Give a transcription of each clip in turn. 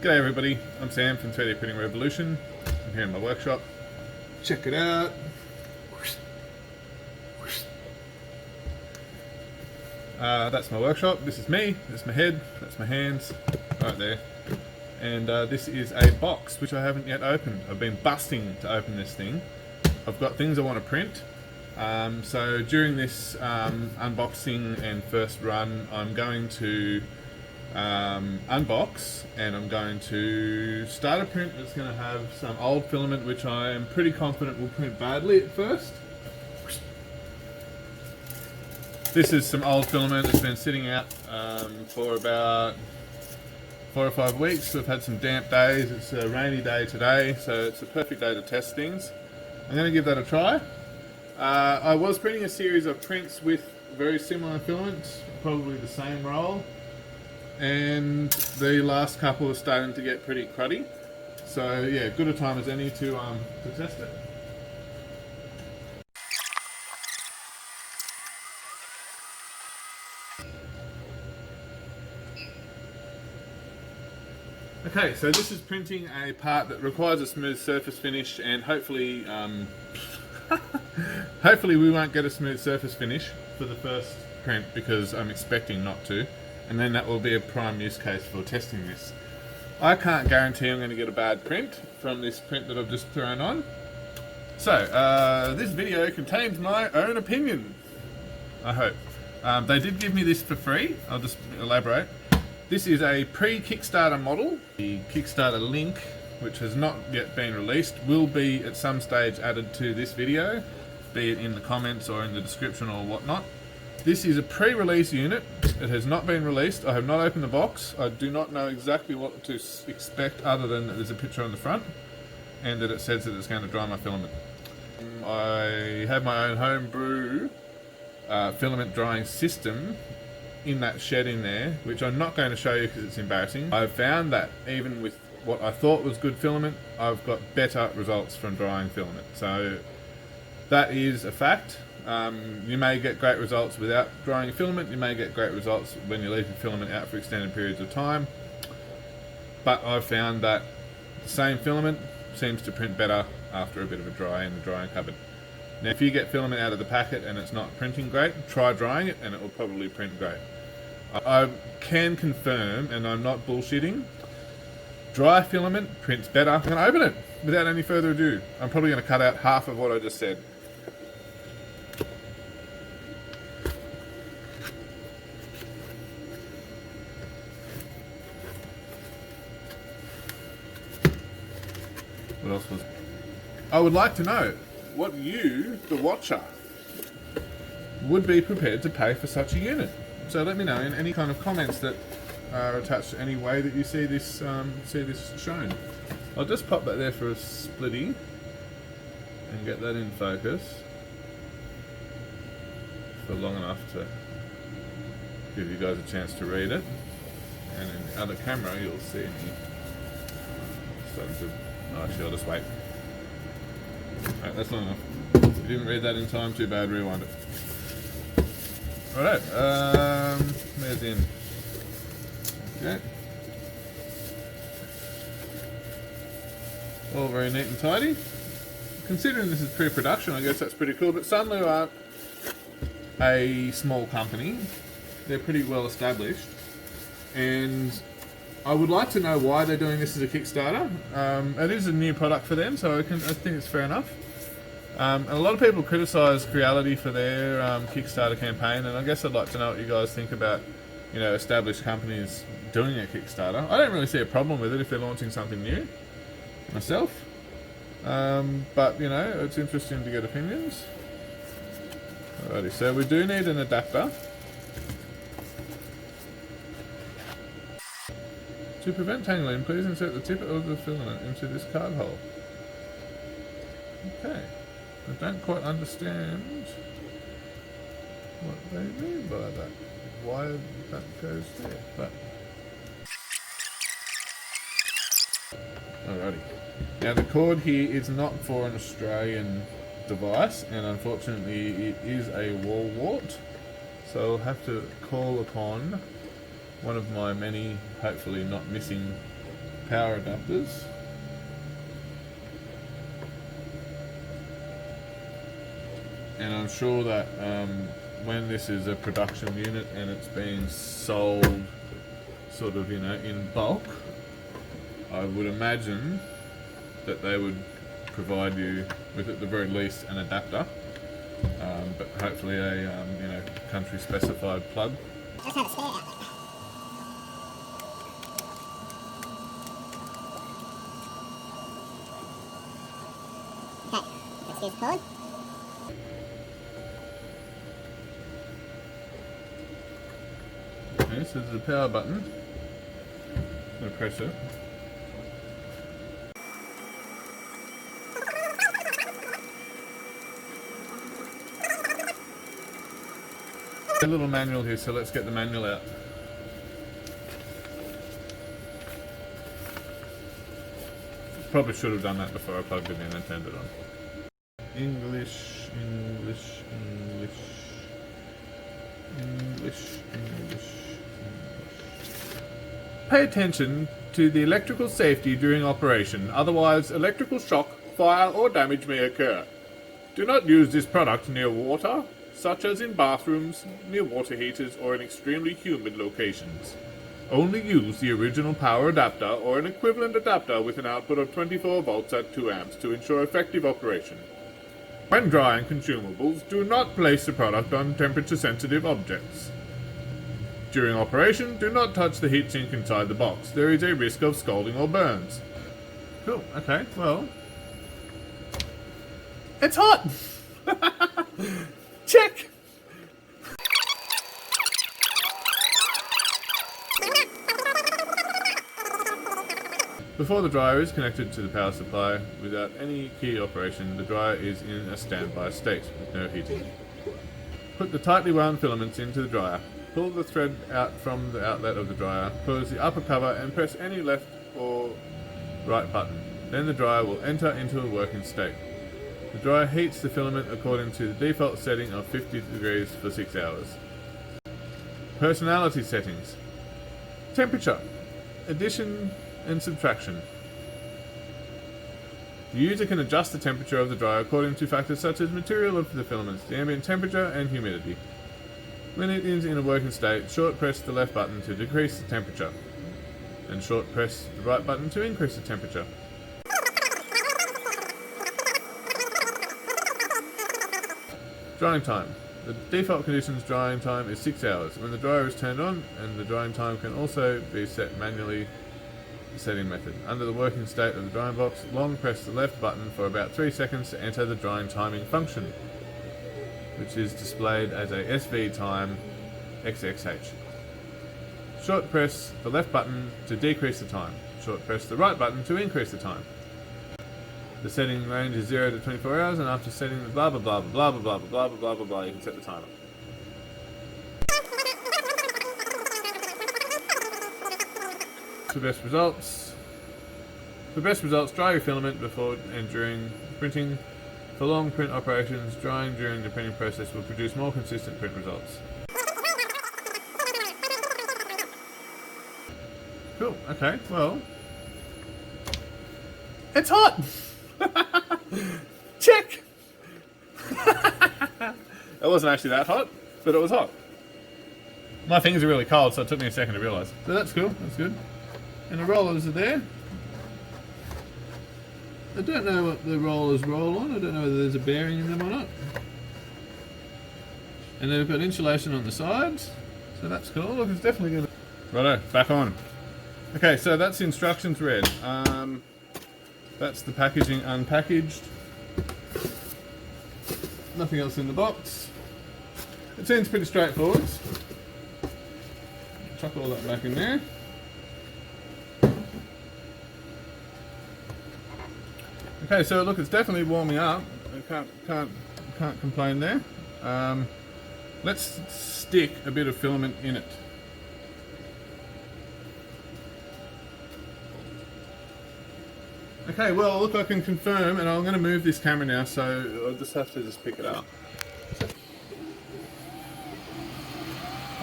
G'day everybody, I'm Sam from 3D Printing Revolution. I'm here in my workshop. Check it out. That's my workshop. This is me, that's my head, that's my hands, right there. And this is a box which I haven't yet opened. I've been busting to open this thing. I've got things I want to print. So during this unboxing and first run, I'm going to unbox and I'm going to start a print that's going to have some old filament which I am pretty confident will print badly at first. This is some old filament that's been sitting out for about 4 or 5 weeks. We've had some damp days. It's a rainy day today, so it's a perfect day to test things. I'm going to give that a try. I was printing a series of prints with very similar filaments, probably the same roll, and the last couple are starting to get pretty cruddy. So yeah, good a time as any to test it. Okay, so this is printing a part that requires a smooth surface finish, and hopefully hopefully we won't get a smooth surface finish for the first print, because I'm expecting not to, and then that will be a prime use case for testing this. I can't guarantee I'm going to get a bad print from this print that I've just thrown on. So this video contains my own opinion, I hope. They did give me this for free. I'll just elaborate. This is a pre-Kickstarter model. The Kickstarter link, which has not yet been released, will be at some stage added to this video, be it in the comments or in the description or whatnot. This is a pre-release unit. It has not been released. I have not opened the box. I do not know exactly what to expect other than that there's a picture on the front and that it says that it's going to dry my filament. I have my own homebrew filament drying system in that shed in there, which I'm not going to show you because it's embarrassing. I've found that even with what I thought was good filament, I've got better results from drying filament. So that is a fact. You may get great results without drying filament. You may get great results when you leave your filament out for extended periods of time. But I've found that the same filament seems to print better after a bit of a dry in the drying cupboard. Now, if you get filament out of the packet and it's not printing great, try drying it and it will probably print great. I can confirm, and I'm not bullshitting, dry filament prints better. I'm going to open it without any further ado. I'm probably going to cut out half of what I just said. What else was... I would like to know what you, the watcher, would be prepared to pay for such a unit. So let me know in any kind of comments that are attached to any way that you see this shown. I'll just pop that there for a splitty and get that in focus for long enough to give you guys a chance to read it. And in the other camera you'll see me starting to... Oh, actually I'll just wait. Alright, that's not enough. If you didn't read that in time, too bad, rewind it. Alright, there's in. Okay. All very neat and tidy. Considering this is pre-production, I guess that's pretty cool, but SUNLU aren't a small company. They're pretty well established. And I would like to know why they're doing this as a Kickstarter. It is a new product for them, so I think it's fair enough. And a lot of people criticise Creality for their Kickstarter campaign, and I guess I'd like to know what you guys think about, you know, established companies doing a Kickstarter. I don't really see a problem with it if they're launching something new, myself. But, you know, it's interesting to get opinions. Alrighty, so we do need an adapter. To prevent tangling, please insert the tip of the filament into this card hole. Okay. I don't quite understand what they mean by that. Why that goes there, but... Alrighty. Now the cord here is not for an Australian device, and unfortunately it is a wall wart. So I'll have to call upon one of my many, hopefully not missing power adapters. And I'm sure that when this is a production unit and it's being sold sort of, you know, in bulk, I would imagine that they would provide you with, at the very least, an adapter, but hopefully a you know, country specified plug. Just have a spare outlet. Okay, let's use the cord. Okay, so there's a power button. I'm going to press it. A little manual here, so let's get the manual out. Probably should have done that before I plugged it in and turned it on. English, English, English, English, English. Pay attention to the electrical safety during operation, otherwise electrical shock, fire or damage may occur. Do not use this product near water, such as in bathrooms, near water heaters or in extremely humid locations. Only use the original power adapter or an equivalent adapter with an output of 24 volts at 2 amps to ensure effective operation. When drying consumables, do not place the product on temperature-sensitive objects. During operation, do not touch the heatsink inside the box. There is a risk of scalding or burns. Cool, okay, well... It's hot! Check! Before the dryer is connected to the power supply, without any key operation, the dryer is in a standby state, with no heating. Put the tightly wound filaments into the dryer. Pull the thread out from the outlet of the dryer, close the upper cover and press any left or right button. Then the dryer will enter into a working state. The dryer heats the filament according to the default setting of 50 degrees for 6 hours. Personality settings. Temperature. Addition and subtraction. The user can adjust the temperature of the dryer according to factors such as material of the filaments, the ambient temperature and humidity. When it is in a working state, short press the left button to decrease the temperature, and short press the right button to increase the temperature. Drying time. The default conditions drying time is 6 hours. When the dryer is turned on, and the drying time can also be set manually, the setting method. Under the working state of the drying box, long press the left button for about 3 seconds to enter the drying timing function, which is displayed as a SV time XXH. Short press the left button to decrease the time. Short press the right button to increase the time. The setting range is 0 to 24 hours, and after setting the blah blah blah blah blah blah blah blah blah blah blah, you can set the timer. For best results. For best results, dry your filament before and during printing. For long print operations, drying during the printing process will produce more consistent print results. Cool, okay, well... It's hot! Check! It wasn't actually that hot, but it was hot. My fingers are really cold, so it took me a second to realise. So that's cool, that's good. And the rollers are there. I don't know what the rollers roll on. I don't know whether there's a bearing in them or not. And they've got insulation on the sides, so that's cool. Look, it's definitely going to... Righto, back on. Okay, so that's the instructions read. That's the packaging unpackaged. Nothing else in the box. It seems pretty straightforward. Chuck all that back in there. Okay, so look, it's definitely warming up. I can't complain there. Let's stick a bit of filament in it. Okay, well, look, I can confirm, and I'm going to move this camera now, so I'll just have to pick it up.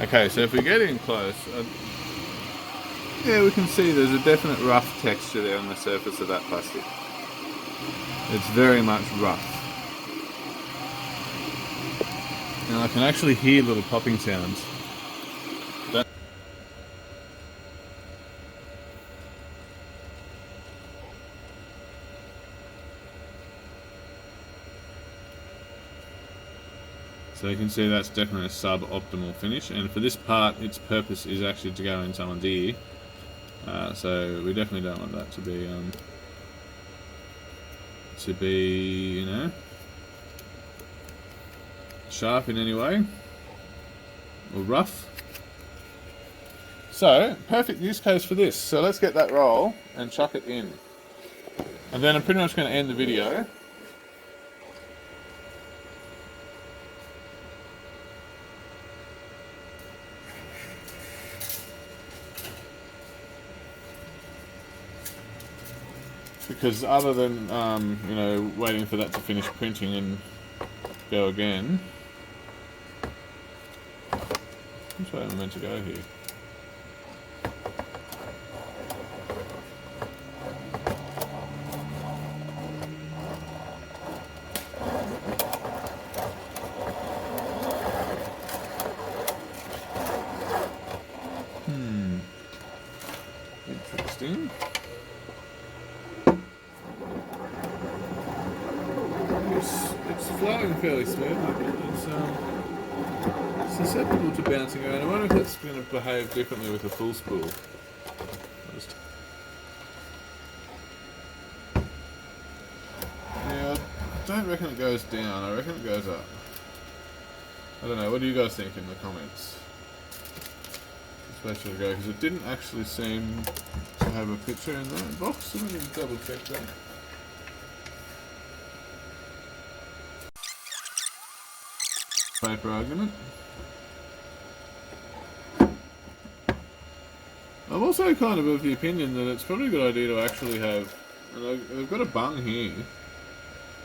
Okay, so if we get in close, Yeah, we can see there's a definite rough texture there on the surface of that plastic. It's very much rough. And I can actually hear little popping sounds. So you can see that's definitely a sub-optimal finish, and for this part its purpose is actually to go in someone's ear, so we definitely don't want that to be you know, sharp in any way or rough. So perfect use case for this. So let's get that roll and chuck it in, and then I'm pretty much going to end the video. Because other than you know, waiting for that to finish printing and go again, which way am I meant to go here? Interesting. It's flowing fairly smoothly, but it's susceptible to bouncing around. I wonder if that's going to behave differently with a full spool. Yeah, I don't reckon it goes down, I reckon it goes up. I don't know, what do you guys think in the comments? Which way should I go? Because it didn't actually seem to have a picture in that box, so we need to double check that. Paper argument. I'm also kind of the opinion that it's probably a good idea to actually have, and they've got a bung here.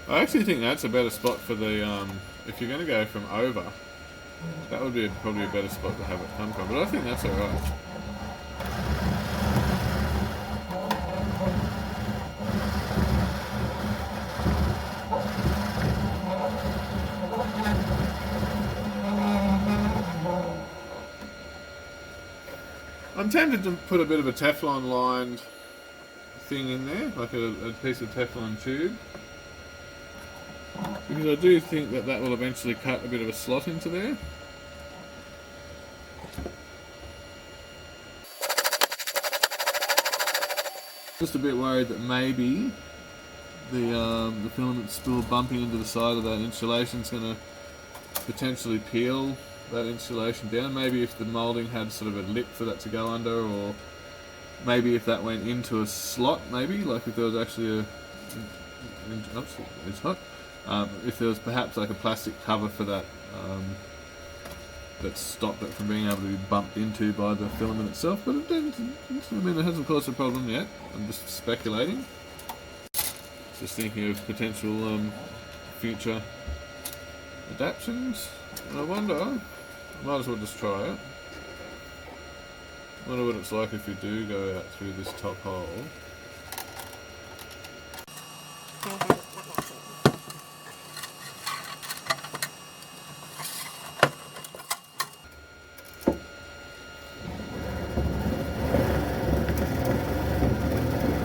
I actually think that's a better spot for the, if you're going to go from over, that would be probably a better spot to have it come from, but I think that's alright. I'm tempted to put a bit of a Teflon lined thing in there, like a piece of Teflon tube, because I do think that that will eventually cut a bit of a slot into there. Just a bit worried that maybe the filament spool bumping into the side of that insulation is going to potentially peel that insulation down. Maybe if the moulding had sort of a lip for that to go under, or maybe if that went into a slot, maybe, like if there was actually a... Oops, it's hot. If there was perhaps like a plastic cover for that that stopped it from being able to be bumped into by the filament itself, but it didn't. I mean, it hasn't caused a problem yet. I'm just speculating. Just thinking of potential future adaptions. And I wonder, might as well just try it. Wonder what it's like if you do go out through this top hole.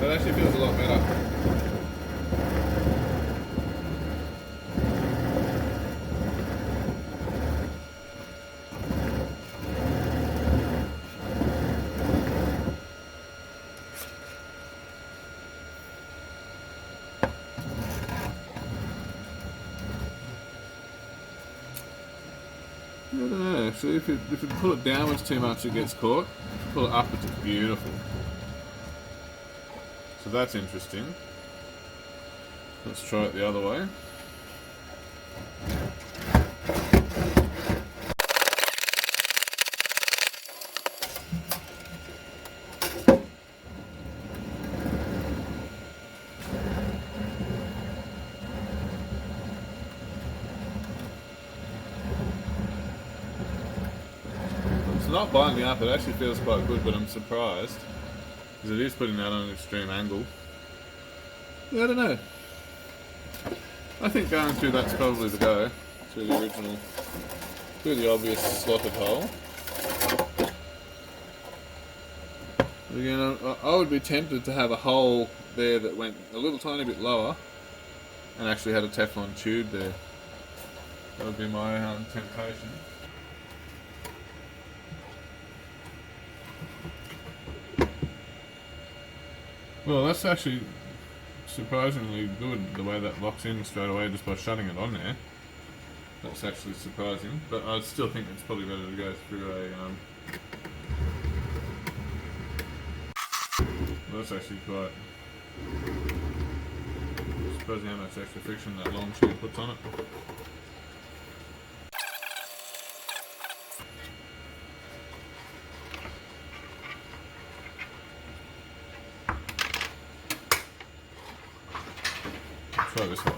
That actually feels a lot better. I don't know, actually, if you pull it downwards too much it gets caught. If you pull it upwards it's beautiful. So that's interesting. Let's try it the other way. It's not binding up, it actually feels quite good, but I'm surprised. because it is putting that on an extreme angle. Yeah, I don't know. I think going through that's probably the go, through the original, through the obvious slotted hole. Again, I would be tempted to have a hole there that went a little tiny bit lower and actually had a Teflon tube there. That would be my temptation. Well, that's actually surprisingly good, the way that locks in straight away just by shutting it on there. That's actually surprising, but I still think it's probably better to go through a... well, that's actually quite surprising how much extra friction that long tube puts on it. Try this one.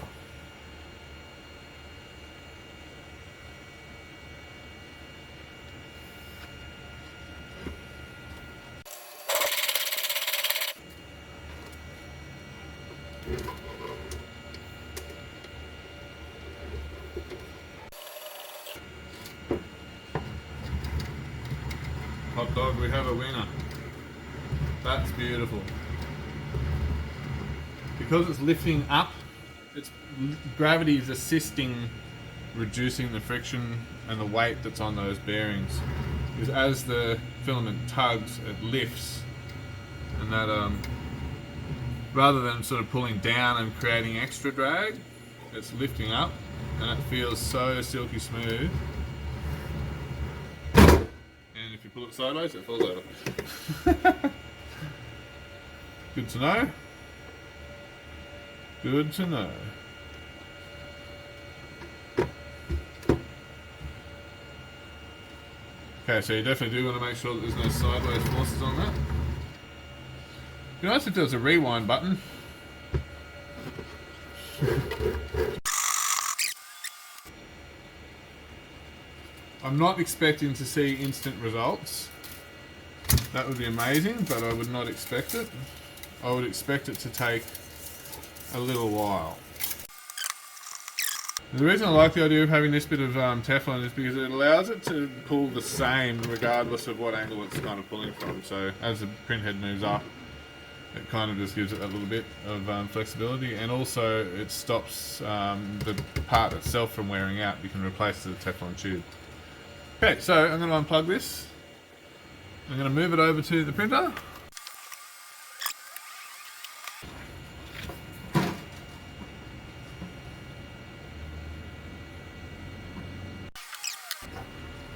Hot dog, we have a winner. That's beautiful. Because it's lifting up, its gravity is assisting reducing the friction and the weight that's on those bearings. Because as the filament tugs, it lifts, and that rather than sort of pulling down and creating extra drag, it's lifting up, and it feels so silky smooth. And if you pull it sideways, it falls over. Good to know. Good to know. Okay, so you definitely do want to make sure that there's no sideways forces on that. It'd be nice if there was a rewind button. I'm not expecting to see instant results. That would be amazing, but I would not expect it. I would expect it to take a little while. The reason I like the idea of having this bit of Teflon is because it allows it to pull the same regardless of what angle it's kind of pulling from. So as the print head moves up, it kind of just gives it a little bit of flexibility, and also it stops the part itself from wearing out. You can replace the Teflon tube. Okay, so I'm going to unplug this. I'm going to move it over to the printer.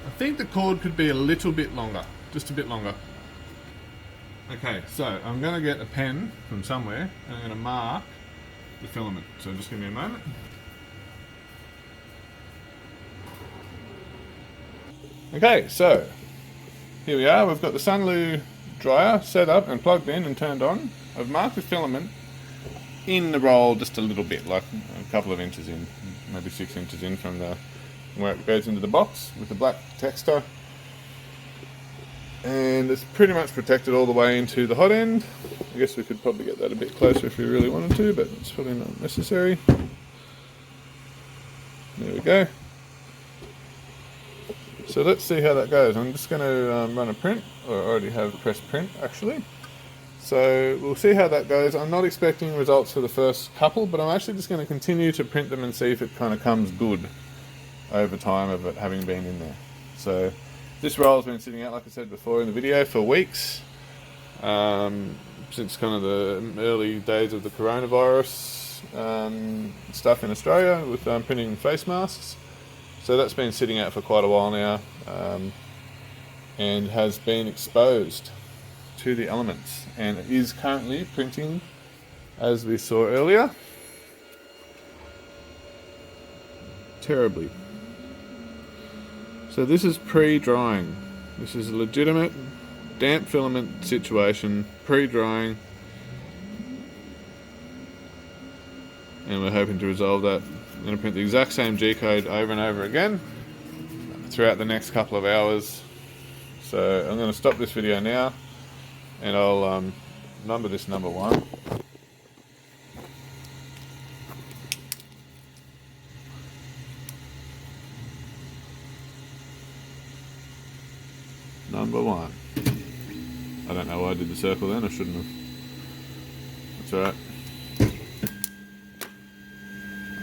I think the cord could be a little bit longer, just a bit longer. Okay, so I'm going to get a pen from somewhere and I'm going to mark the filament. So just give me a moment. Okay, so here we are. We've got the SUNLU dryer set up and plugged in and turned on. I've marked the filament in the roll just a little bit, like a couple of inches in, maybe 6 inches in from the where it goes into the box with the black texture, and it's pretty much protected all the way into the hot end. I guess we could probably get that a bit closer if we really wanted to, but it's probably not necessary. There we go. So let's see how that goes. I'm just going to run a print, or I already have pressed print actually. So we'll see how that goes. I'm not expecting results for the first couple, but I'm actually just going to continue to print them and see if it kind of comes good over time of it having been in there. So this roll has been sitting out, like I said before in the video, for weeks, since kind of the early days of the coronavirus stuff in Australia with printing face masks. So that's been sitting out for quite a while now, and has been exposed to the elements, and it is currently printing as we saw earlier, terribly. So this is pre-drying. This is a legitimate damp filament situation, pre-drying, and we're hoping to resolve that. I'm going to print the exact same G-code over and over again throughout the next couple of hours. So I'm going to stop this video now, and I'll number this number 1. Number 1. I don't know why I did the circle then, I shouldn't have. That's alright.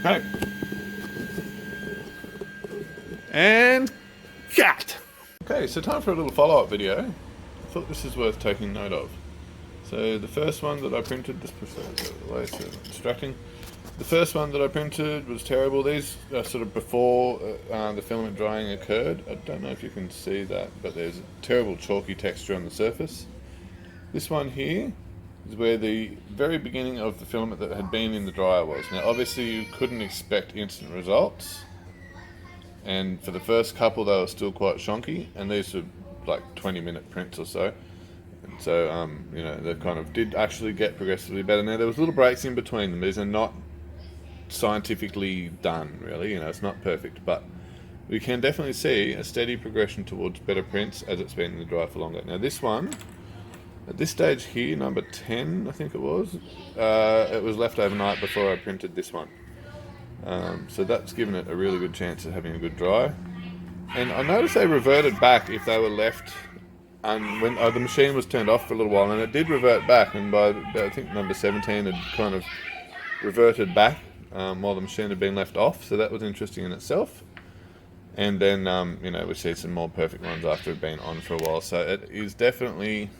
Okay. And cut! Okay, so time for a little follow-up video. I thought this is worth taking note of. So the first one that I printed, just push that out of the way so it's distracting. The first one that I printed was terrible. These are sort of before the filament drying occurred. I don't know if you can see that, but there's a terrible chalky texture on the surface. This one here is where the very beginning of the filament that had been in the dryer was. Now obviously you couldn't expect instant results, and for the first couple they were still quite shonky, and these were like 20-minute prints or so. And so, you know, they kind of did actually get progressively better. Now there was little breaks in between them. These are not scientifically done, really, you know, it's not perfect, but we can definitely see a steady progression towards better prints as it's been in the dryer for longer. Now this one, at this stage here, number 10 I think it was left overnight before I printed this one, so that's given it a really good chance of having a good dry. And I noticed they reverted back if they were left, and when the machine was turned off for a little while, and it did revert back, and by I think number 17 had kind of reverted back while the machine had been left off, so that was interesting in itself. And then you know, we see some more perfect ones after it being on for a while, so it is definitely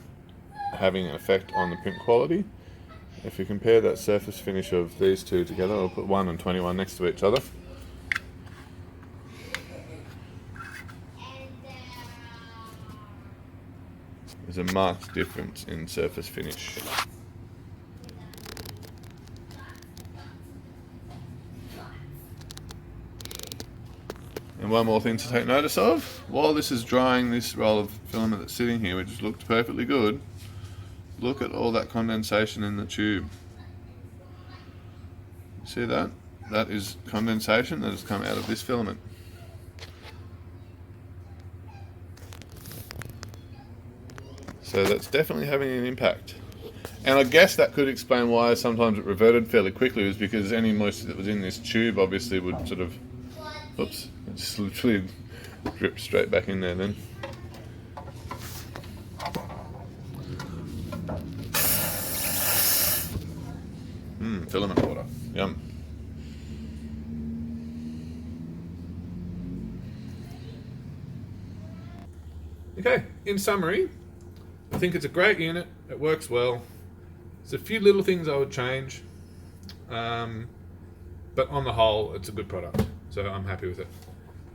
having an effect on the print quality. If you compare that surface finish of these two together, I'll put 1 and 21 next to each other. There's a marked difference in surface finish. And one more thing to take notice of, while this is drying, this roll of filament that's sitting here, which looked perfectly good, look at all that condensation in the tube. See that? That is condensation that has come out of this filament. So that's definitely having an impact. And I guess that could explain why sometimes it reverted fairly quickly, was because any moisture that was in this tube obviously would sort of, oops, it just literally dripped straight back in there then. Filament water, yum. Okay, in summary, I think it's a great unit, it works well. There's a few little things I would change, but on the whole, it's a good product, so I'm happy with it.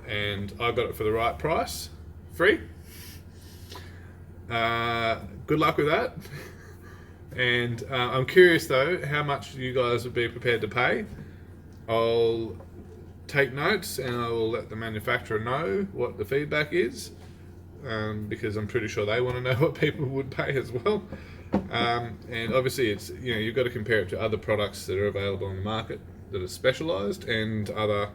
And I got it for the right price, free. Good luck with that. And I'm curious though, how much you guys would be prepared to pay. I'll take notes and I will let the manufacturer know what the feedback is. Because I'm pretty sure they want to know what people would pay as well. And obviously it's, you know, you've got to compare it to other products that are available on the market that are specialised, and other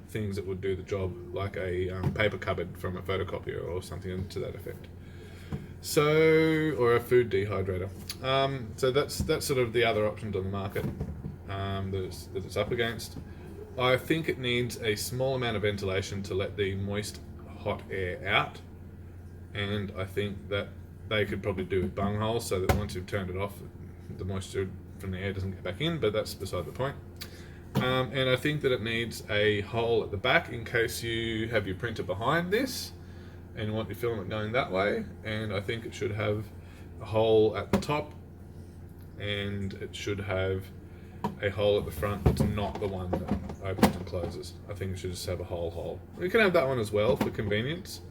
things that would do the job, like a paper cupboard from a photocopier or something to that effect. So, or a food dehydrator. So that's sort of the other options on the market that it's up against. I think it needs a small amount of ventilation to let the moist, hot air out. And I think that they could probably do with bung holes, so that once you've turned it off, the moisture from the air doesn't get back in, but that's beside the point. And I think that it needs a hole at the back in case you have your printer behind this and want your filament going that way. And I think it should have a hole at the top, and it should have a hole at the front that's not the one that opens and closes. I think it should just have a hole. You can have that one as well for convenience,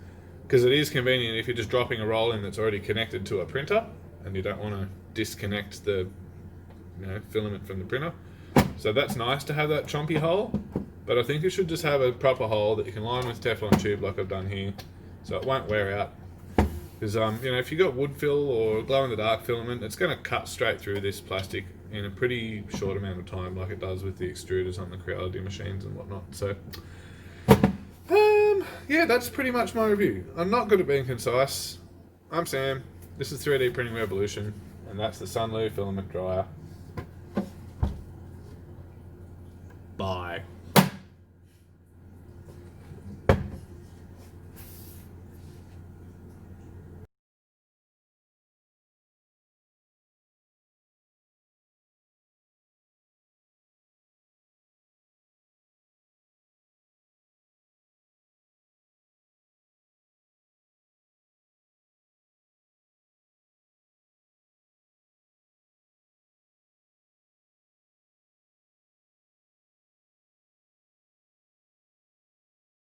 because it is convenient if you're just dropping a roll in that's already connected to a printer and you don't want to disconnect the filament from the printer. So that's nice to have that chompy hole, but I think it should just have a proper hole that you can line with Teflon tube like I've done here, so it won't wear out. Because if you've got wood fill or glow-in-the-dark filament, it's going to cut straight through this plastic in a pretty short amount of time, like it does with the extruders on the Creality machines and whatnot. So yeah, that's pretty much my review. I'm not good at being concise. I'm Sam. This is 3D Printing Revolution. And that's the SUNLU filament dryer. Bye.